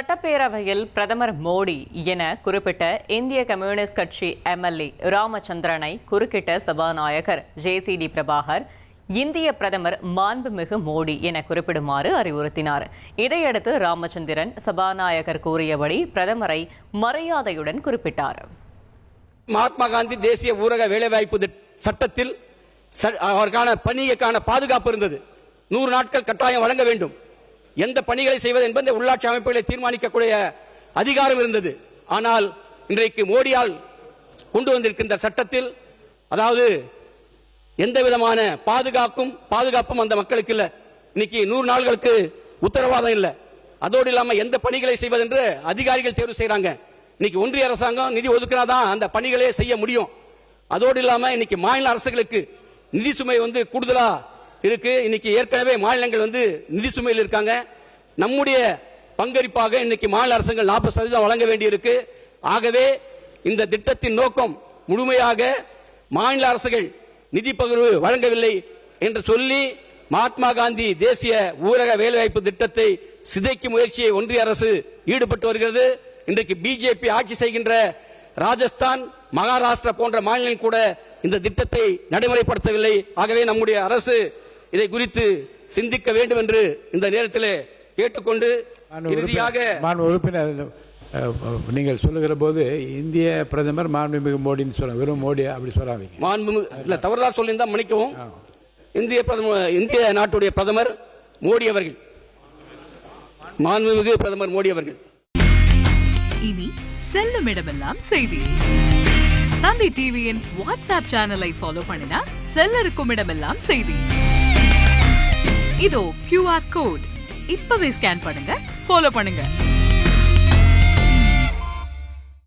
சட்டப்பேரவையில் பிரதமர் மோடி என குறிப்பிட்ட இந்திய கம்யூனிஸ்ட் கட்சி எம்எல்ஏ ராமச்சந்திரனை குறுக்கிட்ட சபாநாயகர் ஜேசிடி பிரபாகர் இந்திய பிரதமர் மாண்புமிகு மோடி என குறிப்பிடுமாறு அறிவுறுத்தினார். இதையடுத்து ராமச்சந்திரன் சபாநாயகர் கூறியபடி பிரதமரை மரியாதையுடன் குறிப்பிட்டார். மகாத்மா காந்தி தேசிய ஊரக வேலைவாய்ப்பு சட்டத்தில் அவருக்கான பணிக்கான பாதுகாப்பு இருந்தது. 100 நாட்கள் கட்டாயம் வழங்க வேண்டும். எந்த பணிகளை செய்வது என்பதை உள்ளாட்சி அமைப்புகளை தீர்மானிக்கக்கூடிய அதிகாரம் இருந்தது. ஆனால் இன்றைக்கு மோடியால் கொண்டு வந்திருக்கின்ற சட்டத்தில் அதாவது எந்த விதமான பாதுகாப்பும் அந்த மக்களுக்கு இல்லை. இன்னைக்கு 100 நாட்களுக்கு உத்தரவாதம் இல்லை. அதோடு இல்லாம எந்த பணிகளை செய்வது என்று அதிகாரிகள் தேர்வு செய்யறாங்க. இன்னைக்கு ஒன்றிய அரசாங்கம் நிதி ஒதுக்கினாதான் அந்த பணிகளே செய்ய முடியும். அதோடு இல்லாம இன்னைக்கு மாநில அரசுகளுக்கு நிதி சுமை கூடுதலா இருக்கு. இன்னைக்கு ஏற்கனவே மாநிலங்கள் நிதி சுமையில் இருக்காங்க. நம்முடைய பங்களிப்பாக இன்னைக்கு மாநில அரசுகள் 40% வழங்க வேண்டியிருக்கு. ஆகவே இந்த திட்டத்தின் நோக்கம் முழுமையாக மாநில அரசுகள் நிதி பகிர்வு வழங்கவில்லை என்று சொல்லி மகாத்மா காந்தி தேசிய ஊரக வேலைவாய்ப்பு திட்டத்தை சிதைக்கும் முயற்சியை ஒன்றிய அரசு ஈடுபட்டு வருகிறது. இன்றைக்கு பிஜேபி ஆட்சி செய்கின்ற ராஜஸ்தான், மகாராஷ்டிரா போன்ற மாநிலங்கள் கூட இந்த திட்டத்தை நடைமுறைப்படுத்தவில்லை. ஆகவே நம்முடைய அரசு இதை குறித்து சிந்திக்க வேண்டும் என்று இந்த நேரத்தில் கேட்டுக்கொண்டு இறுதியாக நீங்கள் சொல்லுகிற போது இந்திய பிரதமர் மாண்புமிகு மோடின்னு சொல்ல வெறும் மோடி அப்படி சொல்லாதீங்க. மாண்புமிகு தவறுதா சொல்லியிருந்தா மன்னிக்கவும். இந்திய நாட்டுடைய பிரதமர் மோடி அவர்கள், மாண்புமிகு பிரதமர் மோடி அவர்கள். இனி செல்லும் இடமெல்லாம் செய்தி. தந்தி டிவியின் வாட்ஸ்அப் சேனலை ஃபாலோ பண்ணினா செல்ல இருக்கும் இடமெல்லாம் செய்தி. இதோ QR கோட் இப்பவே ஸ்கேன் பண்ணுங்க, ஃபாலோ பண்ணுங்க.